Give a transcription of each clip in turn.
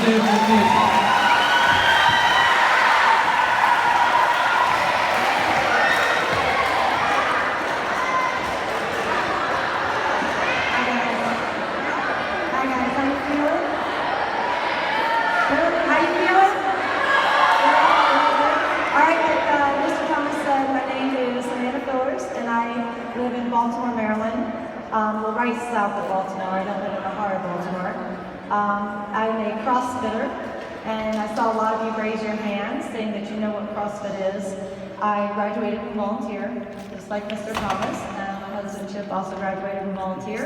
주세요, 선생님. Hi guys, how you feeling? Good? How you feeling? Good. Alright, like Mr. Thomas said, my name is Amanda Fillers and I live in Baltimore, Maryland. Well, right south of Baltimore. I don't live in the heart of Baltimore. I'm a CrossFitter and I saw a lot of you raise your hands saying that you know what CrossFit is. I graduated from volunteer, just like Mr. Thomas, and my husband Chip also graduated from volunteer.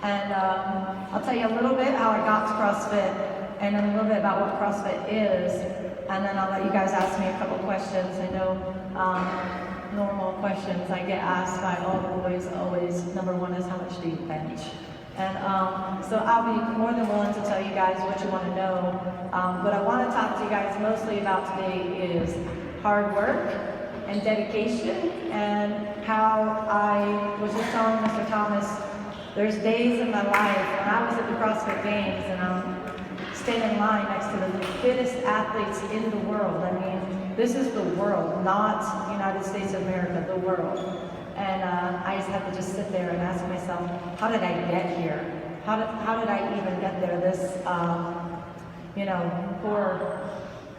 And I'll tell you a little bit how I got to CrossFit, and then a little bit about what CrossFit is, and then I'll let you guys ask me a couple questions. I know normal questions I get asked by all the boys always. Number one is, how much do you bench? And so I'll be more than willing to tell you guys what you want to know. What I want to talk to you guys mostly about today is hard work and dedication, and how I was just telling Mr. Thomas, there's days in my life when I was at the CrossFit Games and I'm standing in line next to the fittest athletes in the world. I mean, this is the world, not the United States of America, the world. And I just have to just sit there and ask myself, how did I get here? How did I even get there? This,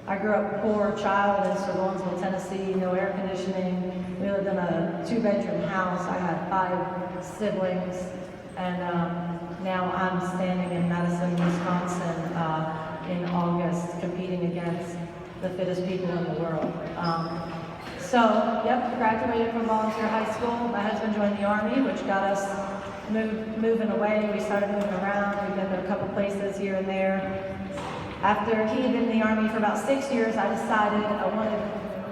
I grew up a poor child in Sir Lawrenceville, Tennessee, no air conditioning. We lived in a 2-bedroom house. I had 5 siblings. And now I'm standing in Madison, Wisconsin in August, competing against the fittest people in the world. Graduated from volunteer high school. My husband joined the Army, which got us moving away. We started moving around. We've been to a couple places here and there. After he had been in the Army for about 6 years, I decided I wanted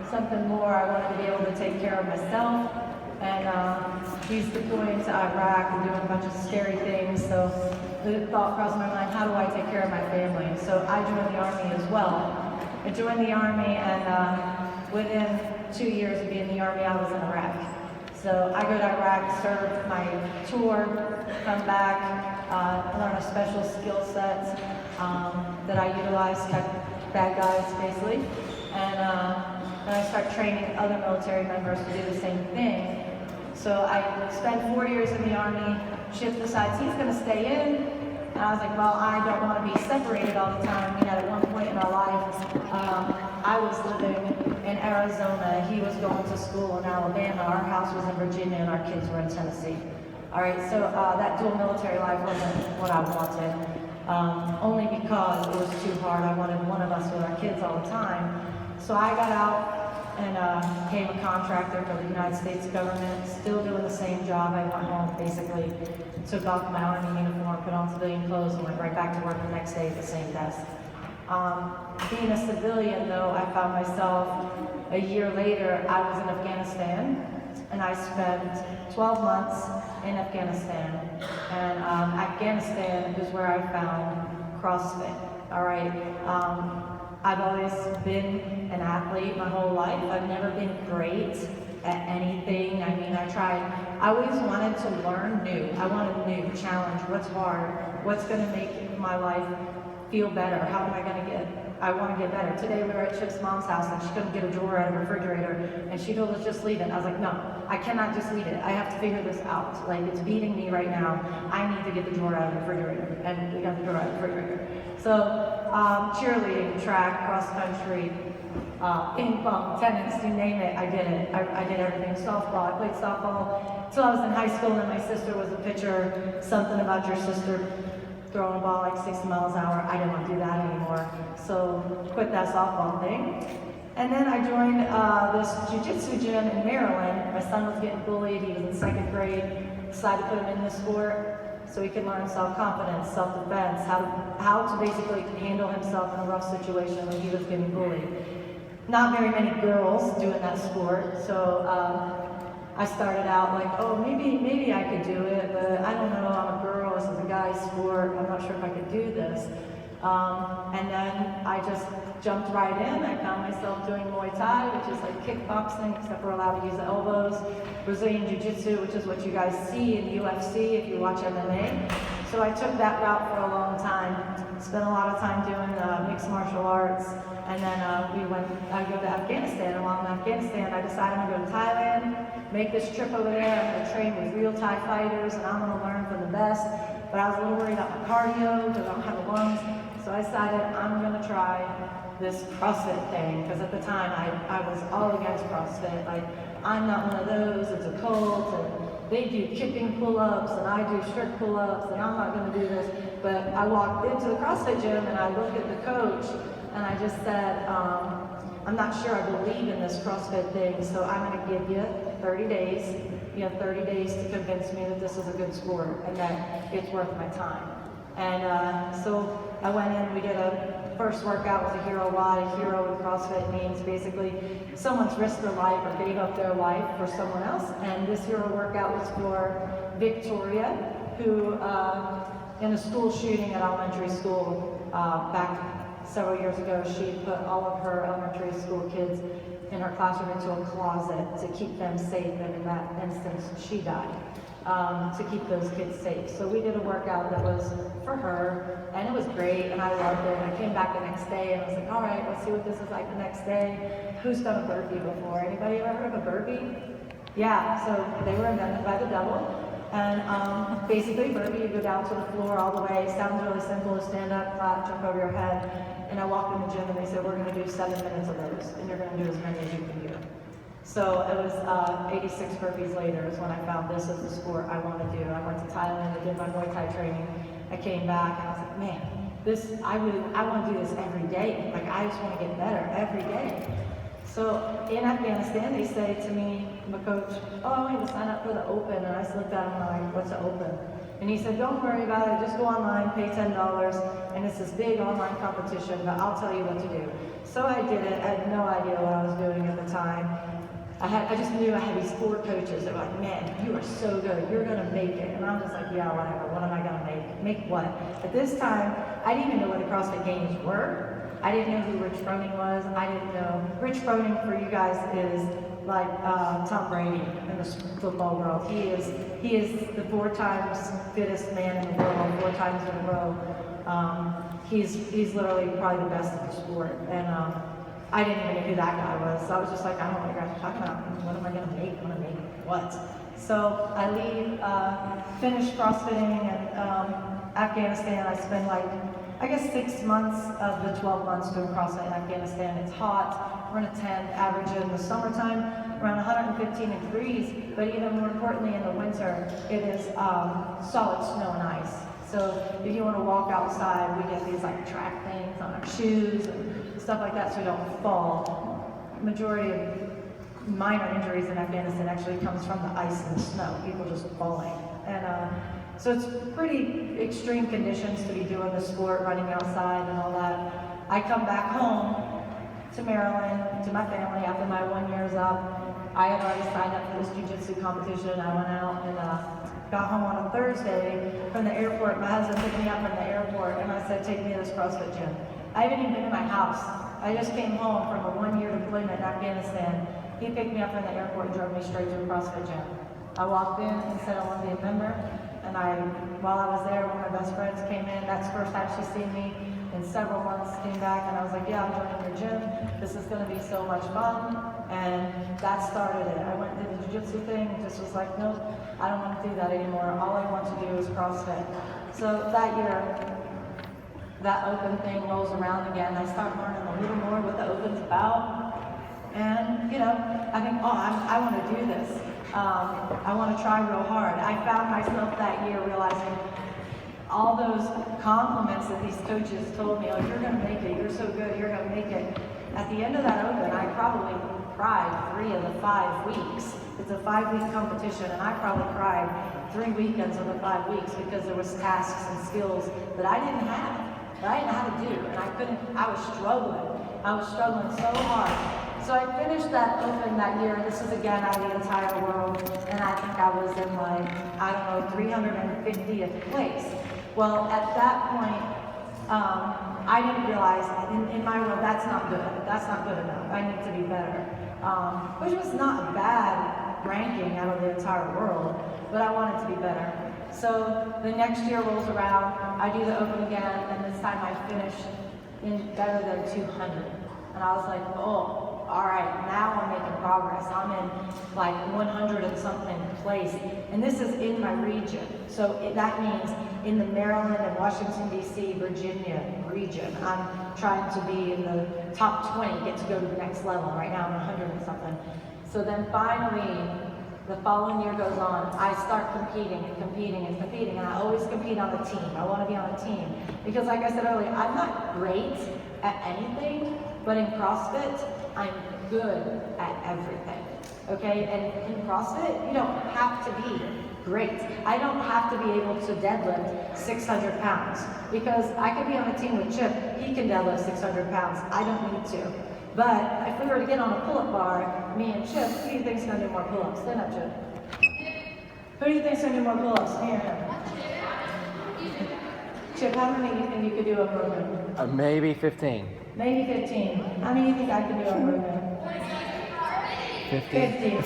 something more. I wanted to be able to take care of myself. And he's deploying to Iraq and doing a bunch of scary things. So the thought crossed my mind, how do I take care of my family? So I joined the Army as well. I joined the Army, and within 2 years of being in the Army, I was in Iraq. So I go to Iraq, serve my tour, come back, learn a special skill set that I utilize to catch bad guys, basically. And I start training other military members to do the same thing. So I spent 4 years in the Army. Chip decides he's going to stay in. And I was like, well, I don't want to be separated all the time. At one point in our life, I was living in Arizona. He was going to school in Alabama. Our house was in Virginia, and our kids were in Tennessee. All right, so that dual military life wasn't what I wanted, only because it was too hard. I wanted one of us with our kids all the time. So I got out and became a contractor for the United States government, still doing the same job. I went home, basically took off my Army uniform, put on civilian clothes, and went right back to work the next day at the same desk. Being a civilian, though, I found myself a year later, I was in Afghanistan, and I spent 12 months in Afghanistan. And Afghanistan is where I found CrossFit. All right. I've always been an athlete my whole life. I've never been great at anything. I mean, I always wanted to learn new. I wanted new challenge. What's hard? What's going to make my life feel better? How am I going to I want to get better. Today we were at Chip's mom's house and she couldn't get a drawer out of the refrigerator and she told us just leave it. I was like, no, I cannot just leave it. I have to figure this out. Like, it's beating me right now. I need to get the drawer out of the refrigerator. And we got the drawer out of the refrigerator. So cheerleading, track, cross country, ping pong, tennis, you name it, I did it. I did everything. Softball, I played softball till I was in high school, and my sister was a pitcher. Something about your sister throwing a ball like 60 miles an hour. I didn't want to do that anymore. So quit that softball thing. And then I joined this jiu-jitsu gym in Maryland. My son was getting bullied. He was in 2nd grade. Decided to put him in this sport so he could learn self-confidence, self-defense, how to basically handle himself in a rough situation when he was getting bullied. Not very many girls doing that sport, so I started out like, oh, maybe I could do it, but I don't know, I'm a girl, this is a guy's sport, I'm not sure if I could do this. And then I just jumped right in. I found myself doing Muay Thai, which is like kickboxing, except we're allowed to use the elbows. Brazilian Jiu-Jitsu, which is what you guys see in UFC if you watch MMA. So I took that route for a long time, spent a lot of time doing mixed martial arts, and then I go to Afghanistan, and while in Afghanistan, I decided I'm going to go to Thailand, make this trip over there, I'm going to train with real Thai fighters, and I'm going to learn from the best. But I was a little worried about my cardio, because I don't have the lungs, so I decided I'm going to try this CrossFit thing, because at the time I was all against CrossFit. Like, I'm not one of those, it's a cult, and they do kipping pull-ups, and I do strict pull-ups, and I'm not going to do this. But I walked into the CrossFit gym, and I looked at the coach, and I just said, I'm not sure I believe in this CrossFit thing, so I'm going to give you 30 days. You have 30 days to convince me that this is a good sport and that it's worth my time. And so I went in, we did a first workout with a hero Y. Hero in CrossFit means basically someone's risked their life or gave up their life for someone else. And this hero workout was for Victoria, who in a school shooting at elementary school back several years ago, she put all of her elementary school kids in her classroom into a closet to keep them safe, and in that instance, she died. To keep those kids safe. So we did a workout that was for her, and it was great, and I loved it. I came back the next day, and I was like, all right, let's see what this is like the next day. Who's done a burpee before? Anybody ever heard of a burpee? Yeah, so they were invented by the devil. And basically, burpee, you go down to the floor all the way. It sounds really simple, stand up, clap, jump over your head. And I walked in the gym, and they said, we're going to do 7 minutes of those, and you're going to do as many as you can do. So it was 86 burpees later is when I found this as the sport I want to do. I went to Thailand, I did my Muay Thai training. I came back, and I was like, man, I want to do this every day. Like, I just want to get better every day. So in Afghanistan, they say to me, my coach, oh, I want you to sign up for the Open. And I just looked at him and I'm like, what's the Open? And he said, don't worry about it, just go online, pay $10, and it's this big online competition, but I'll tell you what to do. So I did it. I had no idea what I was doing at the time. I just knew I had these 4 coaches that were like, man, you are so good, you're gonna make it. And I'm just like, yeah, whatever, what am I gonna make? Make what? At this time, I didn't even know what the CrossFit Games were. I didn't know who Rich Froning was. I didn't know. Rich Froning, for you guys, is like Tom Brady in the football world. He is the 4 times fittest man in the world, 4 times in a row. He's literally probably the best at the sport. And I didn't even know who that guy was. So I was just like, I don't know what you guys are talking about. What am I going to make? I'm going to make what? So I leave, finish CrossFitting in Afghanistan. I spend like, I guess 6 months of the 12 months doing CrossFit in Afghanistan. It's hot. We're in a tent, average in the summertime, around 115 degrees. But even more importantly, in the winter, it is solid snow and ice. So if you want to walk outside, we get these like track things on our shoes and stuff like that so we don't fall. Majority of minor injuries in Afghanistan actually comes from the ice and the snow, people just falling. And so it's pretty extreme conditions to be doing the sport, running outside and all that. I come back home to Maryland, to my family after my 1 year is up. I had already signed up for this jiu-jitsu competition. I went out and got home on a Thursday from the airport. My husband picked me up from the airport and I said, take me to this CrossFit gym. I haven't even been in my house. I just came home from a 1 year deployment in Afghanistan. He picked me up from the airport and drove me straight to the CrossFit gym. I walked in and said I want to be a member. And while I was there, one of my best friends came in. That's the first time she's seen me in several months, came back and I was like, yeah, I'm joining your gym. This is gonna be so much fun. And that started it. I went and did the jiu-jitsu thing and just was like, nope, I don't want to do that anymore. All I want to do is CrossFit. So that year, that Open thing rolls around again. I start learning a little more what the Open's about. And, you know, I think, oh, I want to do this. I want to try real hard. I found myself that year realizing all those compliments that these coaches told me, oh, you're going to make it, you're so good, you're going to make it. At the end of that Open, I probably cried 3 of the 5 weeks. It's a 5-week competition, and I probably cried 3 weekends of the 5 weeks because there was tasks and skills that I didn't have, that I didn't know how to do, and I was struggling. I was struggling so hard. So I finished that Open that year, and this is again out of the entire world, and I think I was in like, I don't know, 350th place. Well, at that point, I didn't realize, in my world, that's not good. That's not good enough. I need to be better. Which was not a bad ranking out of the entire world, but I wanted to be better. So the next year rolls around, I do the open again, and this time I finish in better than 200. And I was like, oh, all right, now I'm making progress. I'm in like 100 and something place. And this is in my region. So that means in the Maryland and Washington, D.C., Virginia region. I'm trying to be in the top 20, get to go to the next level. Right now I'm 100 and something. So then finally, the following year goes on, I start competing and competing and competing, and I always compete on a team. I want to be on a team. Because like I said earlier, I'm not great at anything, but in CrossFit, I'm good at everything, okay? And in CrossFit, you don't have to be great. I don't have to be able to deadlift 600 pounds, because I could be on a team with Chip. He can deadlift 600 pounds. I don't need to. But if we were to get on a pull-up bar, me and Chip, who do you think's gonna do more pull-ups? Stand up, Chip. Who do you think's gonna do more pull-ups? Me or him? Chip, how many do you think you could do over a room? Maybe 15. Maybe 15. How many do you think I could do over a room? 50.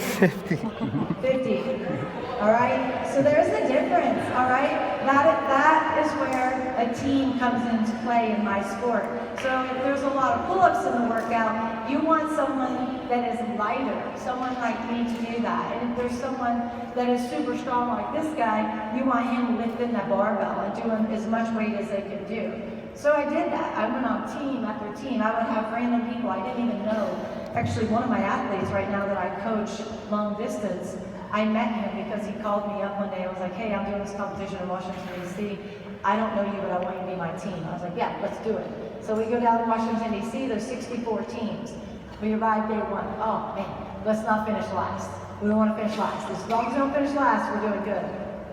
50. All right? So there's the difference, all right? That is where a team comes into play in my sport. So if there's a lot of pull-ups in the workout, you want someone that is lighter, someone like me to do that. And if there's someone that is super strong like this guy, you want him lifting that barbell and doing as much weight as they can do. So I did that. I went on team after team. I would have random people I didn't even know. Actually, one of my athletes right now that I coach long distance, I met him because he called me up one day. I was like, hey, I'm doing this competition in Washington, D.C. I don't know you, but I want you to be my team. I was like, yeah, let's do it. So we go down to Washington, D.C. There's 64 teams. We arrived day one. Oh, man, let's not finish last. We don't want to finish last. As long as we don't finish last, we're doing good.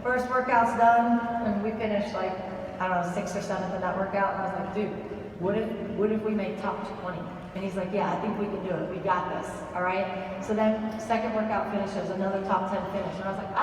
First workout's done, and we finished like, I don't know, 6th or 7th in that workout. And I was like, dude, what if we make top 20? And he's like, yeah, I think we can do it. We got this, all right? So then second workout finishes, another top 10 finish. And I was like,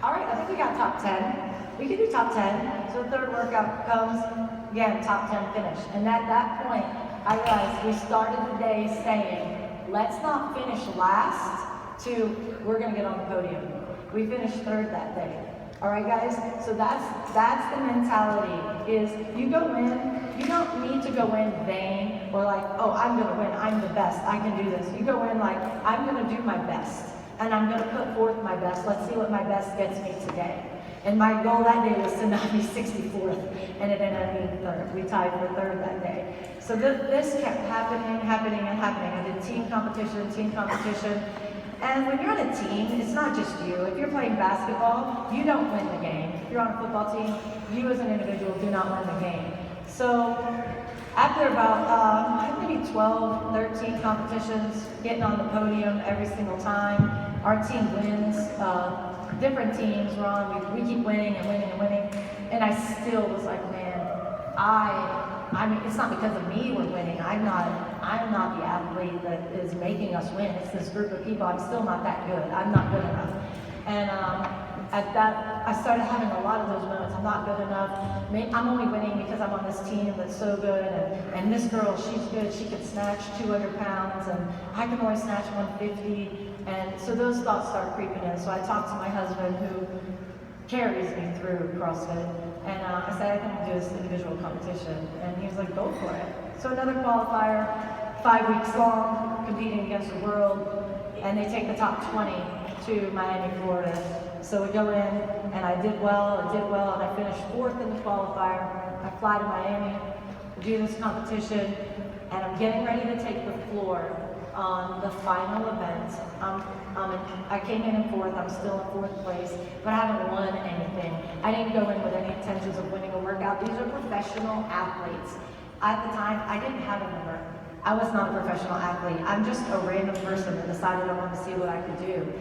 all right, I think we got top 10. We can do top 10. So the third workout comes, again, top 10 finish. And at that point, I realized we started the day saying, let's not finish last to, we're gonna get on the podium. We finished third that day. All right, guys? So that's the mentality, is you go in, you don't need to go in vain or like, oh, I'm gonna win, I'm the best, I can do this. You go in like, I'm gonna do my best, and I'm gonna put forth my best. Let's see what my best gets me today. And my goal that day was to not be 64th, and it ended up being third. We tied for third that day. So this kept happening. I did team competition. And when you're on a team, it's not just you. If you're playing basketball, you don't win the game. If you're on a football team, you as an individual do not win the game. So after about maybe 12, 13 competitions, getting on the podium every single time, our team wins. Different teams we're on, we keep winning and winning and winning. And I still was like, man, I mean, it's not because of me we're winning. I'm not the athlete that is making us win. It's this group of people. I'm still not that good. I'm not good enough. And at that, I started having a lot of those moments. I'm not good enough. I'm only winning because I'm on this team that's so good. And this girl, she's good. She can snatch 200 pounds, and I can only snatch 150. And so those thoughts start creeping in. So I talked to my husband, who carries me through CrossFit. And I said, I think I'll do this individual competition. And he was like, go for it. So another qualifier, 5 weeks long, competing against the world. And they take the top 20 to Miami, Florida. So we go in, and I did well, and I finished 4th in the qualifier. I fly to Miami, do this competition, and I'm getting ready to take the floor on the final event. I came in 4th, I'm still in 4th place, but I haven't won anything. I didn't go in with any intentions of winning a workout. These are professional athletes. At the time, I didn't have a number. I was not a professional athlete. I'm just a random person that decided I wanted to see what I could do.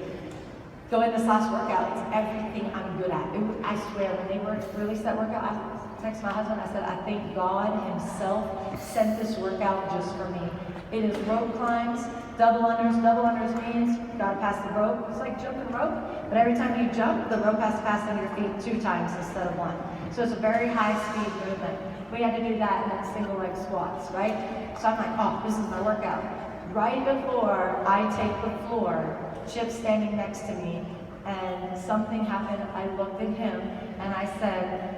Go in this last workout, it's everything I'm good at. I swear, when they released that workout, I texted my husband, I said, I think God himself sent this workout just for me. It is rope climbs, double unders. Double unders means you gotta pass the rope. It's like jumping rope, but every time you jump, the rope has to pass under your feet 2 times instead of 1. So it's a very high speed movement. We had to do that and then single leg squats, right? So I'm like, oh, this is my workout. Right before I take the floor, Chip standing next to me, And something happened. I looked at him and I said,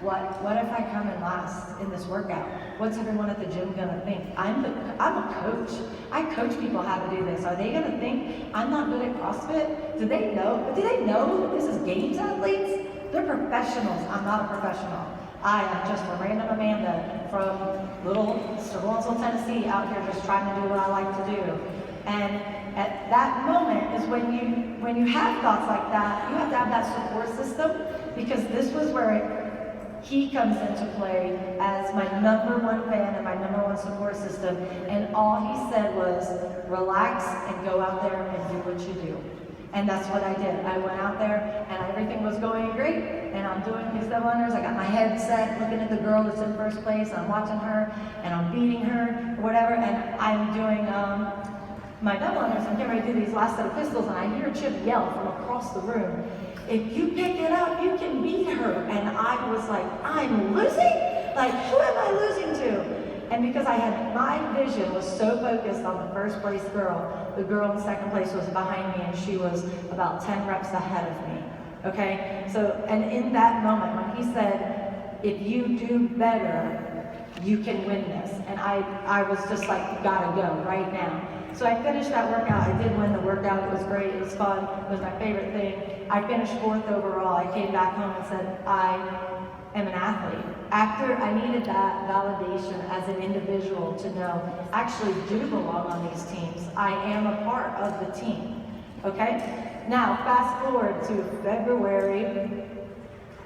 what if I come in last in this workout? What's everyone at the gym gonna think? I'm a coach. I coach people how to do this. Are they gonna think I'm not good at CrossFit? Do they know that this is games athletes? They're professionals. I'm not a professional. I am just a random Amanda from little Sterlinsville, Tennessee, out here just trying to do what I like to do. And at that moment is when you have thoughts like that, you have to have that support system, because this was where he comes into play as my number one fan and my number one support system. And all he said was, relax and go out there and do what you do. And that's what I did. I went out there and everything was going great. And I'm doing these double unders. I got my head set, looking at the girl that's in first place. And I'm watching her and I'm beating her, or whatever. And I'm doing my double unders. I'm getting ready to do these last set of pistols. And I hear Chip yell from across the room, if you pick it up, you can beat her. And I was like, I'm losing? Like, who am I losing to? And because my vision was so focused on the first place girl, the girl in second place was behind me and she was about 10 reps ahead of me. Okay? So, and in that moment, when he said, if you do better, you can win this. And I was just like, gotta go right now. So I finished that workout. I did win the workout. It was great. It was fun. It was my favorite thing. I finished 4th overall. I came back home and said, I am an athlete. After I needed that validation as an individual to know, I actually do belong on these teams. I am a part of the team. Okay? Now, fast forward to February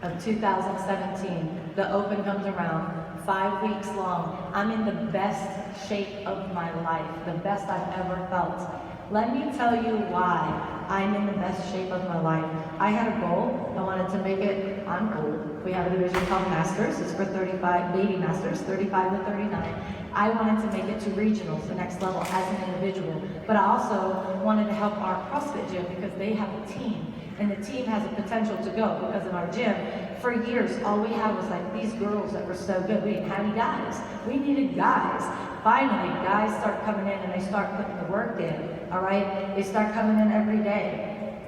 of 2017. The Open comes around. 5 weeks long. I'm in the best shape of my life, the best I've ever felt. Let me tell you why I'm in the best shape of my life. I had a goal. I wanted to make it, I'm old. We have a division called Masters. It's for 35, baby Masters, 35 to 39. I wanted to make it to regionals, the next level, as an individual. But I also wanted to help our CrossFit gym because they have a team. And the team has a potential to go, because in our gym, for years, all we had was like these girls that were so good. We didn't have any guys. We needed guys. Finally, guys start coming in and they start putting the work in, all right? They start coming in every day.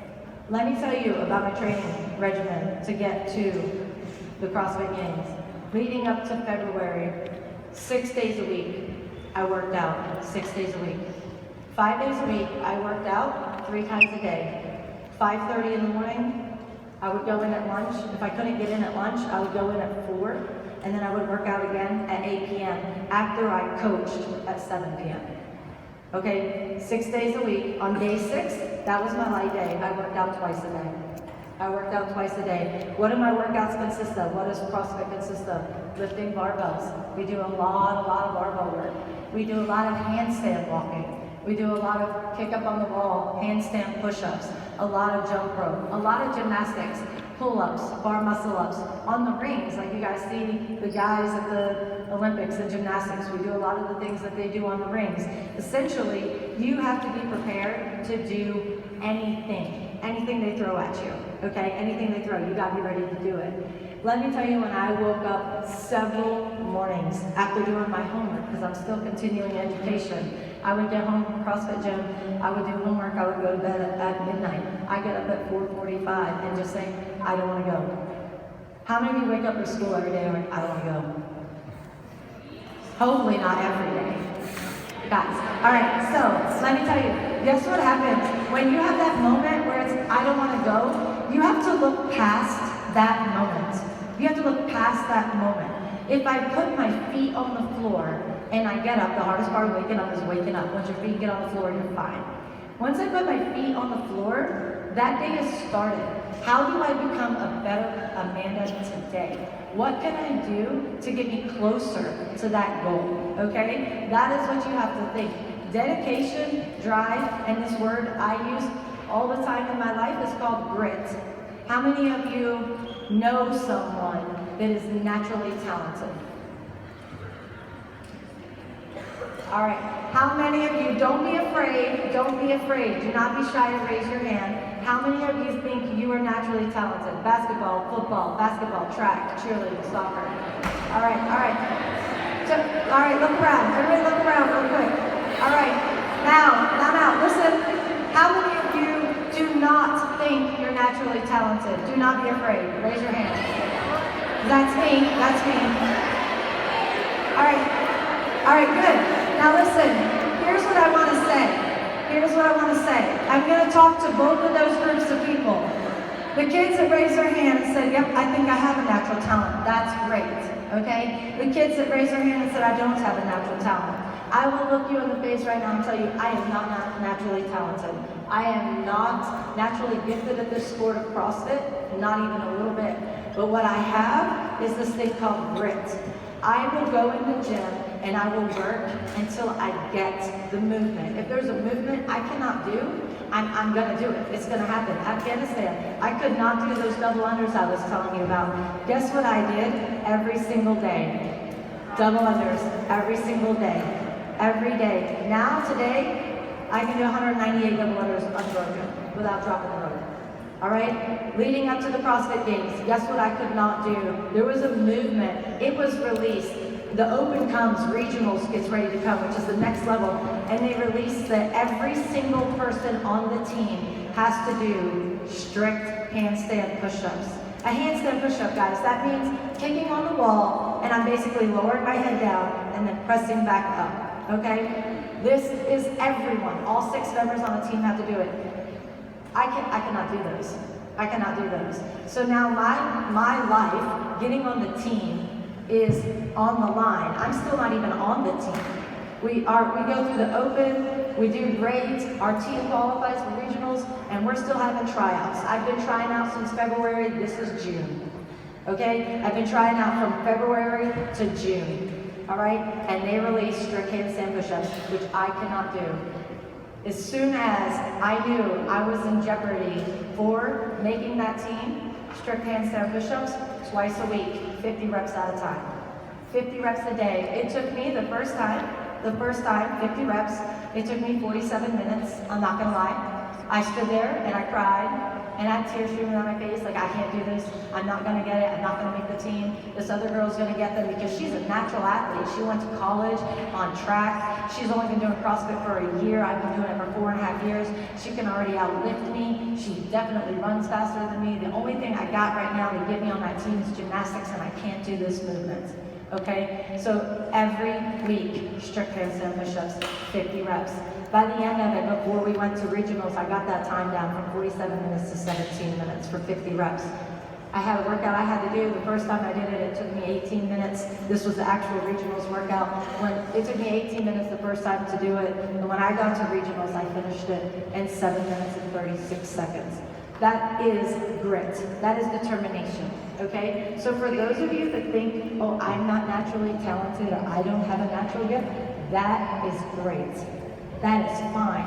Let me tell you about my training regimen to get to the CrossFit Games. Leading up to February, 6 days a week, I worked out 6 days a week. 5 days a week, I worked out 3 times a day. 5:30 in the morning, I would go in at lunch. If I couldn't get in at lunch, I would go in at 4, and then I would work out again at 8 p.m. after I coached at 7 p.m. Okay, 6 days a week. On day 6, that was my light day. I worked out twice a day. What do my workouts consist of? What does CrossFit consist of? Lifting barbells. We do a lot of barbell work. We do a lot of handstand walking. We do a lot of kick up on the wall, handstand push-ups, a lot of jump rope, a lot of gymnastics, pull-ups, bar muscle-ups. On the rings, like you guys see the guys at the Olympics and gymnastics, we do a lot of the things that they do on the rings. Essentially, you have to be prepared to do anything they throw at you, okay? Anything they throw, you gotta be ready to do it. Let me tell you, when I woke up several mornings after doing my homework, because I'm still continuing education, I would get home from CrossFit gym, I would do homework, I would go to bed at midnight. I get up at 4:45 and just say, I don't want to go. How many of you wake up for school every day and are like, I don't want to go? Hopefully not every day. Guys, all right, so let me tell you, guess what happens? When you have that moment where it's, I don't want to go, you have to look past that moment. You have to look past that moment. If I put my feet on the floor and I get up, the hardest part of waking up is waking up. Once your feet get on the floor, you're fine. Once I put my feet on the floor, that day has started. How do I become a better Amanda today? What can I do to get me closer to that goal, okay? That is what you have to think. Dedication, drive, and this word I use all the time in my life is called grit. How many of you know someone that is naturally talented? All right, how many of you, don't be afraid, do not be shy to raise your hand. How many of you think you are naturally talented? Basketball, football, track, cheerleading, soccer. All right. So, all right, look around. Everybody look around real quick. All right, now, listen. How many of you Do not think you're naturally talented. Do not be afraid. Raise your hand. That's me. That's me. All right. All right, good. Now listen, here's what I want to say. Here's what I want to say. I'm going to talk to both of those groups of people. The kids that raised their hand and said, yep, I think I have a natural talent. That's great, okay? The kids that raised their hand and said, I don't have a natural talent. I will look you in the face right now and tell you, I am not naturally talented. I am not naturally gifted at this sport of CrossFit, not even a little bit. But what I have is this thing called grit. I will go in the gym and I will work until I get the movement. If there's a movement I cannot do, I'm gonna do it. It's gonna happen. Afghanistan, I could not do those double unders I was telling you about. Guess what I did every single day? Double unders every single day. Every day. Now, today, I can do 198 double unders unbroken without dropping the rope. All right? Leading up to the CrossFit Games, guess what I could not do? There was a movement. It was released. The Open comes, regionals gets ready to come, which is the next level, and they release that every single person on the team has to do strict handstand push-ups. A handstand push-up, guys, that means kicking on the wall, and I'm basically lowering my head down and then pressing back up, okay? This is everyone. All 6 members on the team have to do it. I cannot do those. I cannot do those. So now my life, getting on the team, is on the line. I'm still not even on the team. We go through the Open, we do great, our team qualifies for regionals, and we're still having tryouts. I've been trying out since February, this is June. Okay? I've been trying out from February to June. All right? And they release strict handstand push-ups, which I cannot do. As soon as I knew I was in jeopardy for making that team, strict handstand push-ups, twice a week, 50 reps at a time. 50 reps a day. It took me the first time, 50 reps, it took me 47 minutes, I'm not gonna lie. I stood there and I cried, and I had tears streaming down my face, like I can't do this, I'm not gonna get it, I'm not gonna make the team. This other girl's gonna get them because she's a natural athlete. She went to college on track. She's only been doing CrossFit for a year. I've been doing it for 4.5 years. She can already outlift me. She definitely runs faster than me. The only thing I got right now to get me on that team is gymnastics, and I can't do this movement. Okay, so every week, strict handstand push-ups, 50 reps. By the end of it, before we went to regionals, I got that time down from 47 minutes to 17 minutes for 50 reps. I had a workout I had to do. The first time I did it, it took me 18 minutes. This was the actual regionals workout. It took me 18 minutes the first time to do it, and when I got to regionals, I finished it in 7 minutes and 36 seconds. That is grit. That is determination, okay? So for those of you that think, oh, I'm not naturally talented or I don't have a natural gift, that is great. That is fine.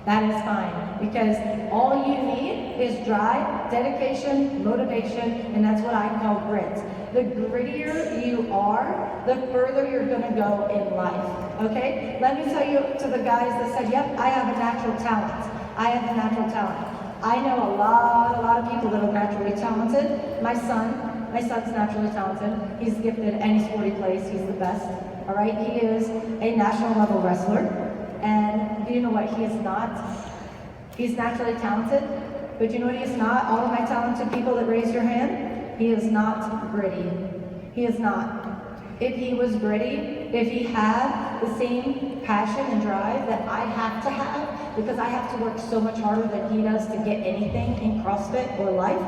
That is fine. Because all you need is drive, dedication, motivation, and that's what I call grit. The grittier you are, the further you're gonna go in life, okay? Let me tell you to the guys that said, yep, I have a natural talent. I have a natural talent. I know a lot of people that are naturally talented. My son's naturally talented. He's gifted any sport he plays, he's the best. All right, he is a national level wrestler. And do you know what he is not? He's naturally talented, but you know what he is not? All of my talented people that raise your hand, he is not gritty. He is not. If he was gritty, if he had the same passion and drive that I have to have, because I have to work so much harder than he does to get anything in CrossFit or life,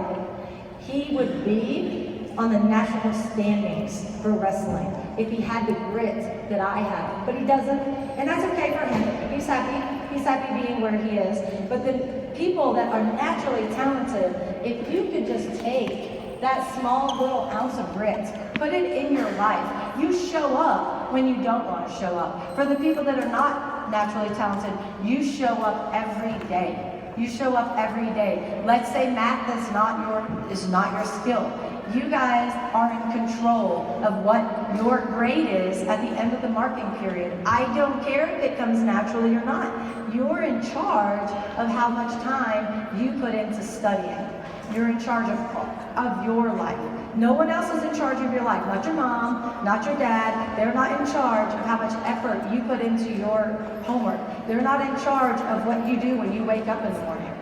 he would be on the national standings for wrestling if he had the grit that I have. But he doesn't, and that's okay for him. He's happy. He's happy being where he is. But the people that are naturally talented, if you could just take that small little ounce of grit, put it in your life. You show up when you don't want to show up. For the people that are not naturally talented, you show up every day. You show up every day. Let's say math is not your skill. You guys are in control of what your grade is at the end of the marking period. I don't care if it comes naturally or not. You're in charge of how much time you put into studying. You're in charge of your life. No one else is in charge of your life. Not your mom, not your dad. They're not in charge of how much effort you put into your homework. They're not in charge of what you do when you wake up in the morning.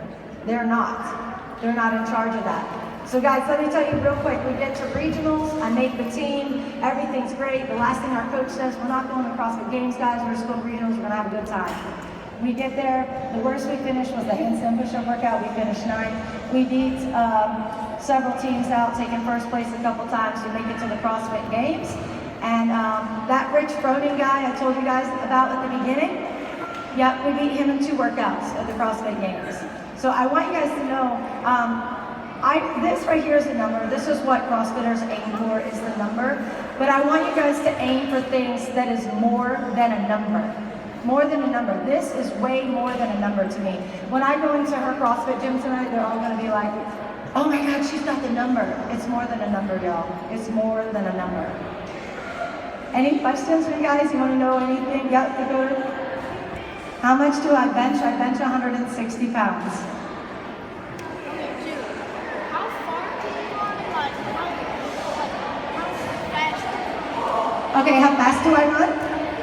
They're not. They're not in charge of that. So guys, let me tell you real quick, we get to regionals, I make the team, everything's great. The last thing our coach says, we're not going to CrossFit Games, guys, we're just going to regionals, we're gonna have a good time. We get there, the worst we finished was the handstand push-up workout, we finished 9. We beat several teams out, taking first place a couple times to make it to the CrossFit Games. And that Rich Froning guy I told you guys about at the beginning, yep, we beat him in 2 workouts at the CrossFit Games. So I want you guys to know, this right here is a number. This is what CrossFitters aim for, is the number. But I want you guys to aim for things that is more than a number. More than a number. This is way more than a number to me. When I go into her CrossFit gym tonight, they're all going to be like, oh my God, she's got the number. It's more than a number, y'all. It's more than a number. Any questions for you guys? You want to know anything? Yep, Dakota? How much do I bench? I bench 160 pounds. Okay, how fast do I run?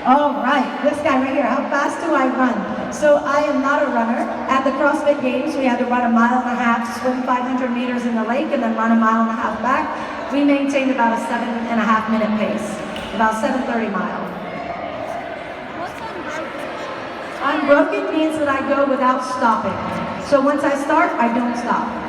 Oh, right, this guy right here, how fast do I run? So I am not a runner. At the CrossFit Games, we had to run 1.5 miles, swim 500 meters in the lake, and then run 1.5 miles back. We maintained about a 7.5 minute pace, about 7:30 miles. Unbroken means that I go without stopping. So once I start, I don't stop.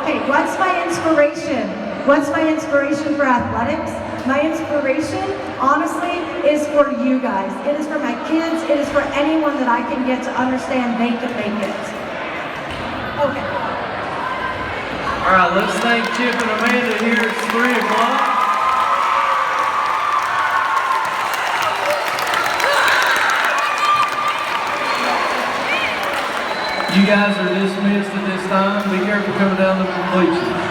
Okay, what's my inspiration? What's my inspiration for athletics? My inspiration, honestly, is for you guys. It is for my kids. It is for anyone that I can get to understand they can make it. Okay. All right, let's thank Chip and Amanda here. It's 3 o'clock. You guys are dismissed at this time. Be careful coming down the bleachers.